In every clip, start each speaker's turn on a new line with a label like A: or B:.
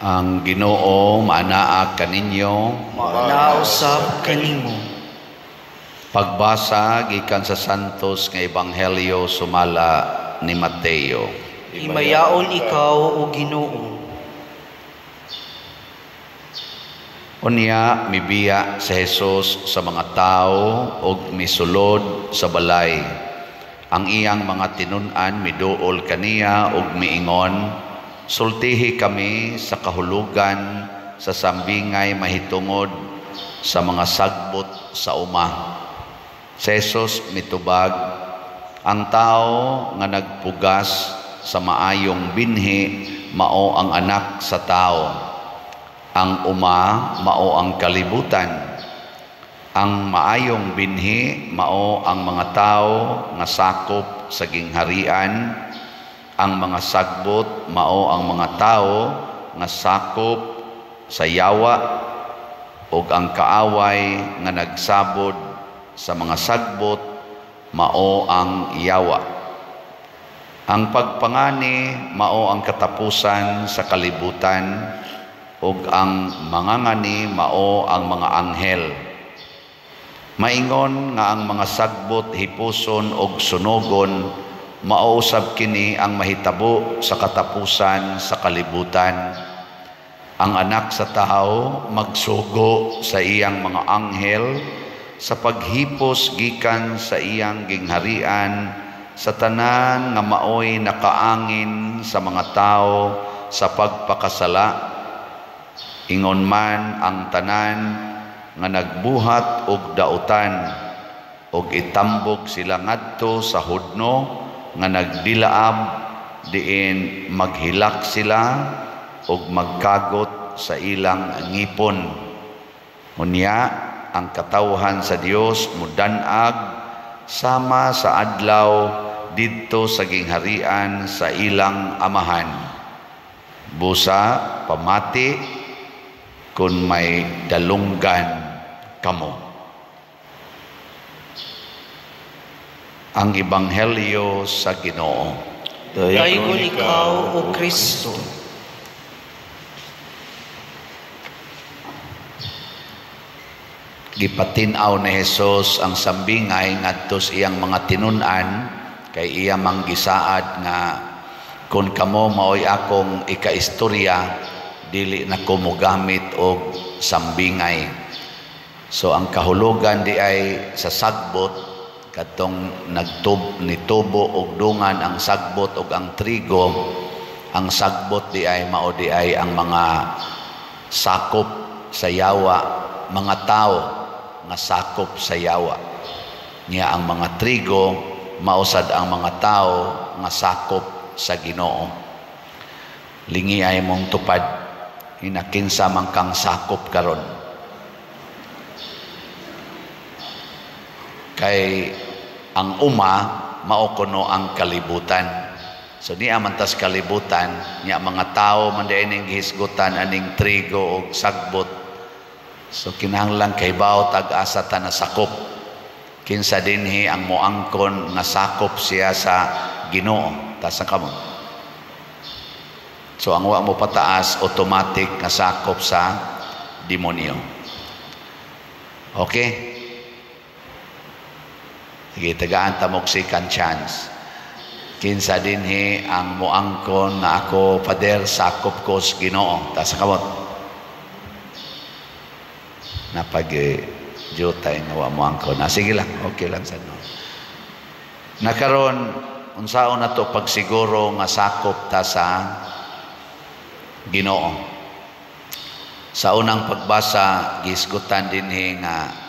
A: Ang Ginoo maanaa kaninyo.
B: Maanaa usab kanimo.
A: Pagbasa gikan sa Santos nga Ebanghelyo sumala ni Mateo.
B: Himayaon ikaw o Ginoo.
A: Unya mibiya sa Jesus sa mga tao ug misulod sa balay. Ang iyang mga tinun-an miduol kaniya ug miingon, sultihi kami sa kahulugan sa sambingay mahitungod sa mga sagbot sa uma. Si Jesus mitubag, ang tao nga nagpugas sa maayong binhi mao ang anak sa tao. Ang uma mao ang kalibutan. Ang maayong binhi mao ang mga tao nga sakop sa gingharian. Ang mga sagbot mao ang mga tao nga sakop sa yawa, ug ang kaaway nga nagsabod sa mga sagbot mao ang yawa. Ang pagpangani mao ang katapusan sa kalibutan, ug ang mangangani mao ang mga anghel. Maingon nga ang mga sagbot hipuson og sunogon, mao usab kini ang mahitabo sa katapusan sa kalibutan. Ang anak sa tao magsugo sa iyang mga anghel sa paghipos gikan sa iyang gingharian sa tanan nga maoy nakaangin sa mga tao sa pagpakasala. Ingon man ang tanan nga nagbuhat og dautan, og itambog sila ngadto sa hudno nga nagdilaab, diin maghilak sila og magkagot sa ilang ngipon. Unya ang katawhan sa Dios mudanag sama sa adlaw didto sa gingharian sa ilang amahan. Busa pamati kun may dalunggan kamo. Ang Ebanghelyo sa Ginoo.
B: Dayon ikaw o Kristo.
A: Gipatin-aw ni Jesus ang sambingay ngadto sa iyang mga tinun-an kay iya manggisaad nga kun kamo maoy akong ikaistorya dili na ko mogamit og sambingay. So ang kahulugan di ay sa sagbot katong nitubo og dungan ang sagbot og ang trigo. Ang sagbot di ay mao di ay ang mga sakop sa yawa, mga tao nga sakop sa yawa. Niya ang mga trigo mausad ang mga tao nga sakop sa Ginoo. Lingi ay mong tupad inakinsa man kang sakop karon. Kay ang uma mao kuno ang kalibutan. So niya man tas kalibutan, niya mga tao man diining gihisgutan aning trigo og sagbot. So kinahanglan kay bawo tag-asa ta na sakop. Kinsa dinhi ang moangkon nga sakop siya sa Ginoo, ta sa kamo. So ang wa mo pataas automatic nga sakop sa demonyo. Okay? Sige, tagaan ta mo second chance. Kinsa dinhi ang moangkon nga ako pader sakop ko sa Ginoo, ta sa kamot. Napag-jutay nga wa moangkon. Sige lang, okay lang sa no. Nakaron unsaon na to pagsiguro nga sakop ta sa Ginoo. Sa unang pagbasa gisgutan dinhi nga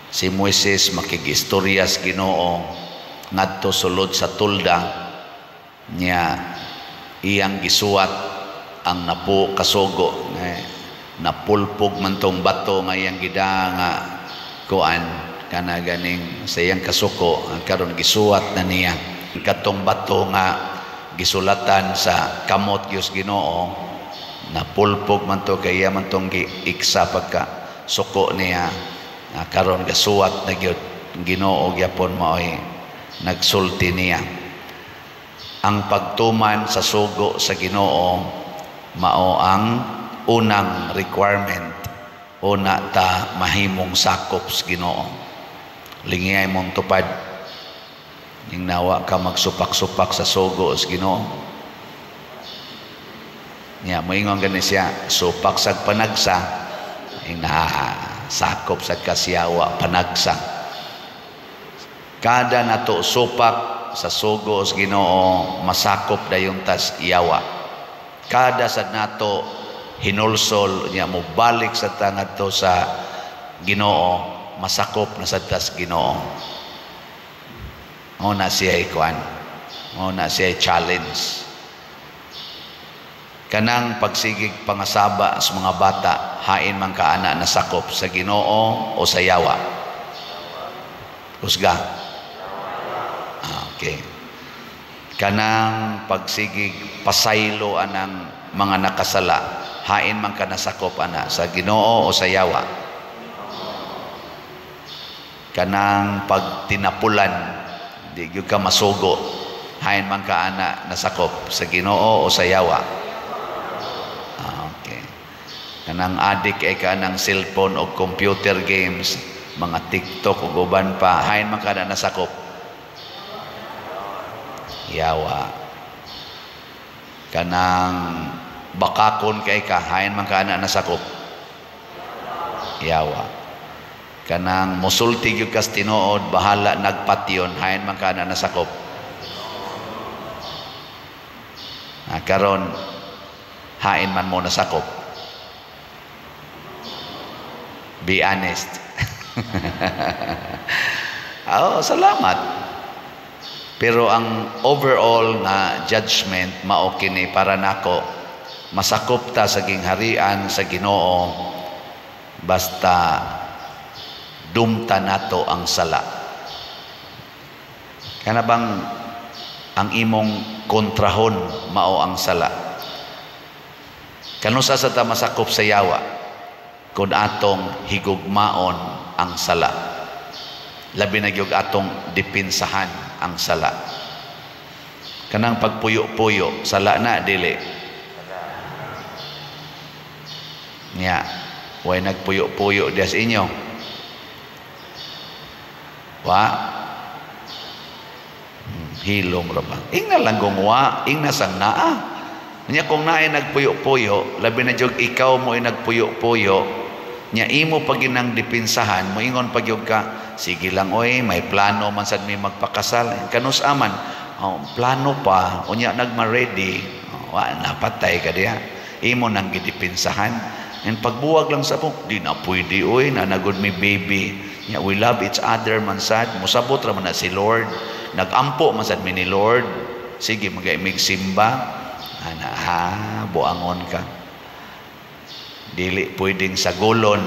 A: si Moises makigistorya sa Ginoo ngadto sulod sa tulda niya iyang gisuwat ang napo kasugo napulpog man tong bato nga iyang gida nga kuan kana ganing sa iyang kasuko karon gisuwat na niya katong bato nga gisulatan sa kamot Diyos Ginoo napulpog man to kaya man tong iksa pagka suko niya karon gasuwat na gyud Ginoo gyapon maoy nagsulti niya. Ang pagtuman sa sugo sa Ginoo Mao ang unang requirement. Una ta mahimong sakop sa Ginoo. Lingiyay mong tupad. Ning nawa ka magsupak-supak sa sugo sa Ginoo. Nya moingon gani siya, supak sa panagsa, sakop sa kasiyawa panagsa. Kada nato supak sa sugo sa Ginoo, masakop dayon tas iyawa. Kada sad nato hinulsol niya mo balik sa tangadto sa Ginoo, masakop na sa tas Ginoo. Una siya ikuan, una siya challenge. Kanang pagsigig pangasaba sa mga bata, hain man kaana na sakop sa Ginoo o sa yawa? Husga. Okay. Kanang pagsigig pasaylo anang mga nakasala, hain man ka nasakop ana sa Ginoo o sa yawa? Kanang pagtinapulan, di gyud ka masugo, hain man ka ana nasakop sa Ginoo o sa yawa? Okay. Kanang adik ay ka ng cellphone o computer games, mga TikTok o guban pa, hain man ka ana nasakop? Yawa. Kanang bakakon kay ka, hain man ka ana nasakop? Yawa. Kanang musulti gyud kas tinuod, bahala nagpatyon, hain man ka ana nasakop? Karon hain man mo nasakop? Be honest. Oh, salamat. Pero ang overall na judgment mao kini para nako, masakop ta sa gingharian sa Ginoo basta dumta nato ang sala. Kana bang ang imong kontrahon mao ang sala? Kanusa sa ta masakop sa yawa kung atong higugmaon ang sala? Labi na gyud atong dipinsahan ang sala. Kanang pagpuyo-puyo, sala na dili? Nya, way nagpuyo-puyo dias inyo. Wa? Hilom ra ba? Ingna lang gungwa, ingna sang naa. Nya kung naay nagpuyo-puyo, labi na jud ikaw mo ay nagpuyo-puyo, nya imo pag ginang dipinsahan, moingon pag yug ka, sige lang oy, may plano man sad mi magpakasal. Kanus aman, plano pa, unya nagma-ready, wa napatay ka diha. Imo nang gidipinsahan. And pagbuwag lang sa mo, di na pwede oy, nanagod mi baby. Nya we love each other man sad, musabot ra man na si Lord. Nagampo man sad mi ni Lord. Sige magaimig simba. Ana buangon ka. Dili pwedeng sagulon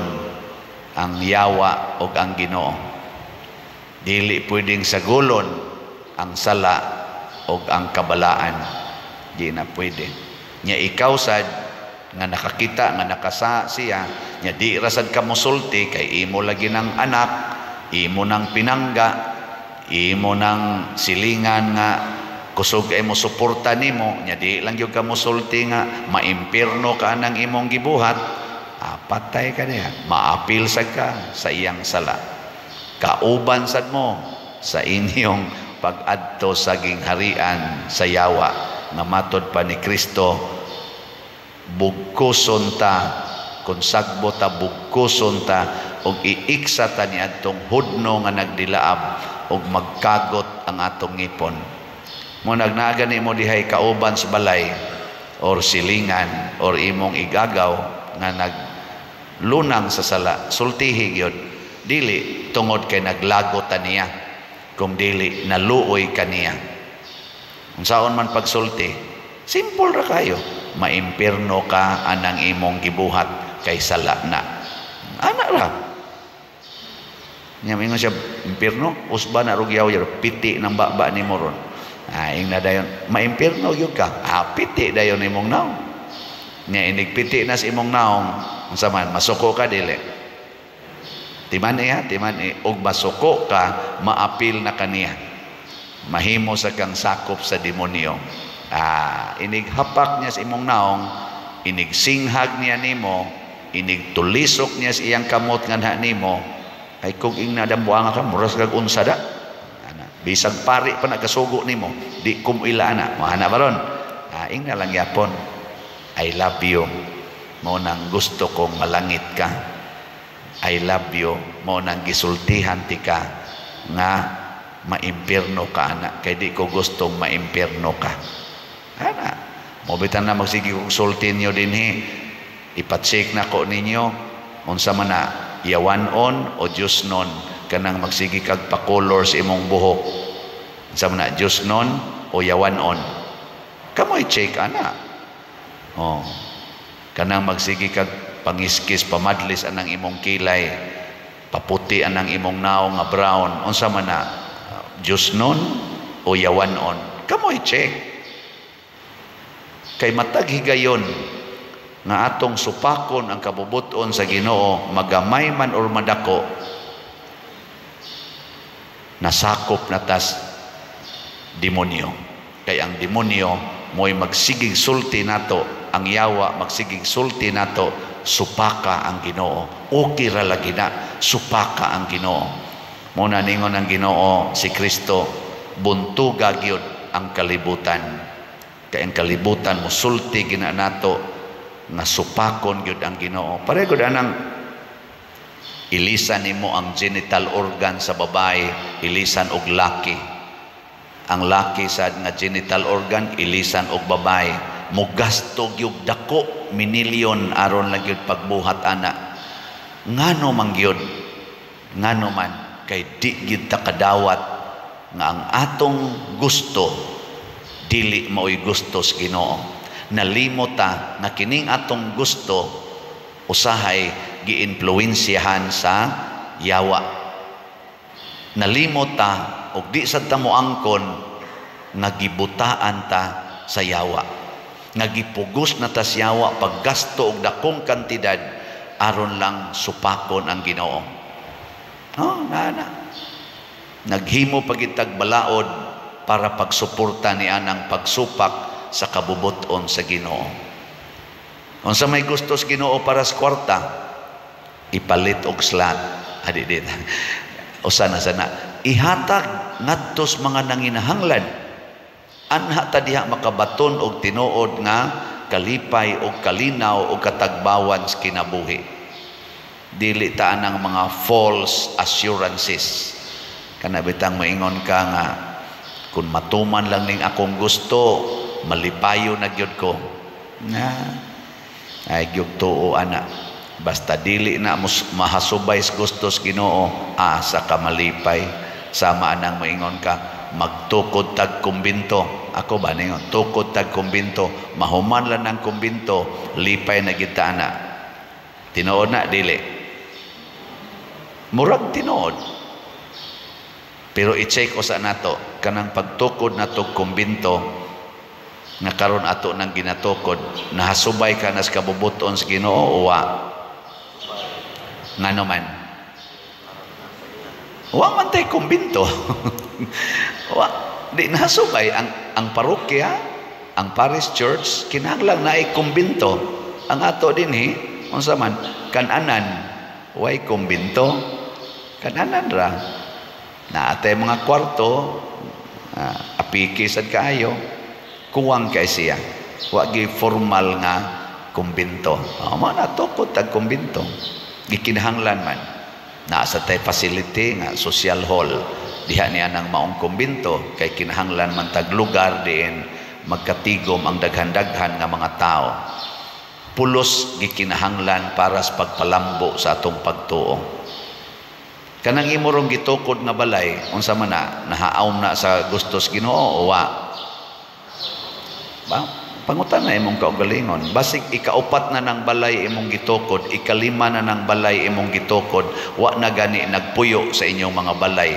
A: ang yawa o ang Ginoo. Dili pwedeng sagulon ang sala o ang kabalaan. Di na pwede. Nya ikaw sad nga nakakita nga nakasa siya, nya di rasad ka mosulti kay imo lagi ng anak, imo ng pinangga, imo ng silingan nga kusog ay mo suporta nimo, nya di lang gyud ka mosulti nga maimpirno ka nang imong gibuhat, patay ka niya, maapil sad ka sa iyang sala. Kauban sad mo sa inyong pag-adto sa gingharian sa yawa nga matod pa ni Kristo, bugkuson ta, kung sagbo ta bugkuson ta, og iiksa ta ni adtong hudno nga nagdilaab og magkagot ang atong ngipon. Mo nagnagani mo dihay kauban sa balay or silingan or imong igagaw nga naglunang sa sala, sultihi gyud, dili tungod kay naglagot ta niya, kung dili naluoy kaniya. Unsaon man pagsulti, simple ra kayo, maimpirno ka anang imong gibuhat kay sala na. Ana ra. Nya mingon siya impirno, usba na rugyaw yer piti ng baba ni moron. Ing na dayon maimpirno gyud ka. Piti dayon imong naong. Nya inig piti na sa imong naong, unsa man masuko ka dili? Timan og masuko ka, maapil na kaniya. Mahimo sa kang sakop sa demonyo. Inig hapak niya sa imong naong, inigsinghag niya nimo, inigtulisok niya sa iyang kamot nga nimo, ay kung inadambuanga ka, muras kag unsa da. Bisag pari pa nagkasugo nimo, di kumila na. Mahana ba ron? Ing na lang yapon, I love you. Mo nang gusto kong malangit ka. I love you. Mo nang gisultihan ti ka nga maimpierno ka, anak. Kay di ko gustong maimpierno ka. Ana, mo bitan na magsige kong sultin nyo dinhi. Ipatsik na ko ninyo. Unsa man na, yawanon o Diyos non. Kanang magsige kag pa-color sa imong buhok. Unsa man na, Diyos non o yawanon. Kamoy check, ana. Oh. Kanang magsige kag pangiskis, pamadlis anang imong kilay, paputi anang imong naong nga brown. Unsa man na, Diyos non o yawanon. Kamoy check. Kay matag higayon nga atong supakon ang kabubuton sa Ginoo, magamay man or madako, nasakop na tas demonyo. Kay ang demonyo mo'y magsigig sulti nato, ang yawa magsigig sulti nato, supaka ang Ginoo. Okay ra lagi na, supaka ang Ginoo. Muna ningon ang Ginoo si Kristo, buntuga gyud ang kalibutan. Kay ang kalibutan mo sulti gina nato nga supakon gyud ang Ginoo. Pareho gud anang ilisan nimo ang genital organ sa babae, ilisan og laki. Ang laki sad nga genital organ ilisan og babae. Mugasto gyud dako minilyon aron lang gyud pagbuhat ana. Ngano man gyud? Ngano man kay di gyud ta kadawat nga ang atong gusto dili mao'y gusto sa Ginoo. Nalimot ta nga kining atong gusto usahay giinfluensyahan sa yawa. Nalimot ta og di sad ta moangkon nga gibutaan ta sa yawa. Nga gipugos na ta sa yawa paggasto og dakong kantidad aron lang supakon ang Ginoo. Naghimo pagitag balaod para pagsuporta ni anang pagsupak sa kabubuton sa Ginoo. Unsa may gusto sa Ginoo para sa kwarta, ipalit og slot. Adidit. Usa na sana ihatag ngadtos mga nanginahanglan. Anha ta diha makabaton og tinuod nga kalipay og kalinaw og katagbawan sa kinabuhi. Dili ta anang mga false assurances. Kana bitang moingon ka nga kung matuman lang ning akong gusto, malipayo na gyud ko. Ay gyud tuo ana. Basta dili na mahasubay sa gusto sa Ginoo, asa ka malipay. Sama anang moingon ka, magtukod tag kumbinto. Ako ba ningon, tukod tag kumbinto, mahuman lang ng kumbinto, lipay na gyud ta ana. Tinuod na dili. Murag tinuod. Pero i-check ko sa nato, kanang pagtukod na to kumbinto, nga karon ato nang ginatukod, nahasubay ka na sa kabubuton sa Ginoo o wa? Nga naman. Wa man tay kumbinto. Wa, di nahasubay. Ang parokya, ang parish church, kinahanglan na ay kumbinto. Ang ato din unsa man, kananan, way kumbinto. Kananan ra. Na atay mga kwarto, apiki sad kaayo, kuwang kay siya. Wa gi formal nga kumbinto. Mo na tukod tag kumbinto. Gikinahanglan man. Na sa tay facility nga social hall. Diha niya nang maong kumbinto kay kinahanglan man tag lugar diin magkatigom ang daghan-daghan nga mga tao. Pulos gikinahanglan para sa pagpalambo sa atong pagtuo. Kanang imorong gitukod na balay, unsa man na, nahaaom na sa gusto sa Ginoo o wa? Ba? Pangutan na imong kaugalingon. Basig ikaupat na ng balay imong gitukod, ikalima na ng balay imong gitukod, wa na gani nagpuyo sa inyong mga balay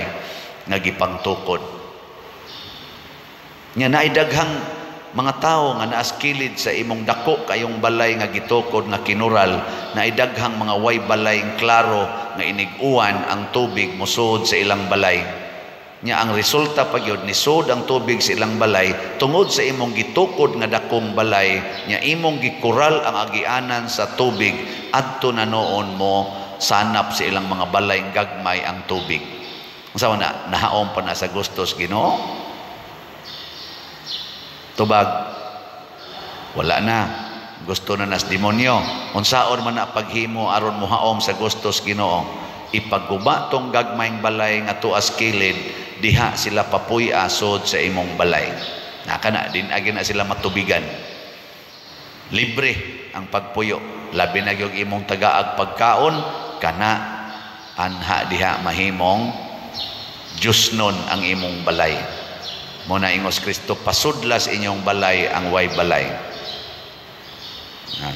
A: nga gipangtukod. Nya naay daghang mga tao nga naas kilid sa imong dako kayong balay nga gitukod nga kinural, naay daghang mga way balay klaro nga iniguan ang tubig mosuod sa ilang balay. Nya ang resulta pagyud nisod ang tubig sa ilang balay tungod sa imong gitukod nga dakong balay, nya imong gikural ang agianan sa tubig adto na noon mo sanap sa ilang mga balay gagmay ang tubig. Unsa na nahaom pa na sa gustos Ginoo? Tubag wala na, gusto na nas demonyo. Unsaon man na paghimo aron mohaom sa gustos Ginoo? Ipagguba tong gagmayng balay nga tuas kilid, diha sila papuy asod sa imong balay. Nakana din agi na sila matubigan. Libre ang pagpuyo. Labi na yung imong tagaag pagkaon, kana anha diha mahimong Diyos nun ang imong balay. Muna ingos Kristo, pasudlas inyong balay ang way balay.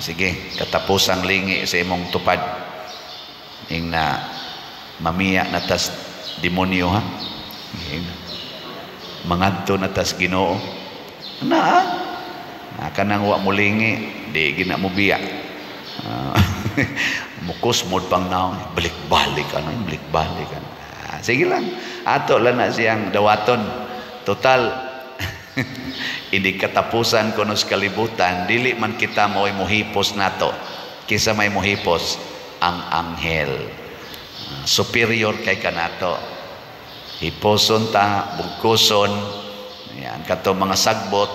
A: Sige, katapusang lingi sa imong tupad. Ing na mamiya na tas demonyo ha. Mangadto na tas Ginoo. Kanang wa mulingi, di gina mo biya. Mukos mod pang naong, balik-balik balik-balik. Sige lang, ato lang na siyang dawaton. Total, hindi katapusan kuno sa kalibutan, dili man kita mo'y muhipos nato. Kisa may muhipos ang anghel. Superior kay kanato. Hiposon ta, bugkuson, yan, kato mga sagbot,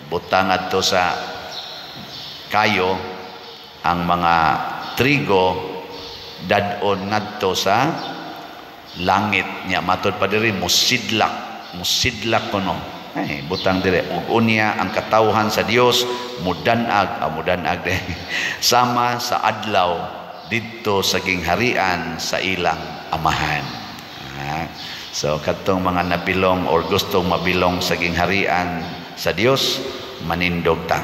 A: butang adto sa kayo, ang mga trigo, dadon ngadto sa langit niya. Matod pa diri, musidlak kuno. Ay, butang dire, ug unya ang katawhan sa Dios, mudanag sama sa adlaw, didto sa gingharian sa ilang amahan. So katong mga nabilong or gustong mabilong sa gingharian sa Dios, manindog ta.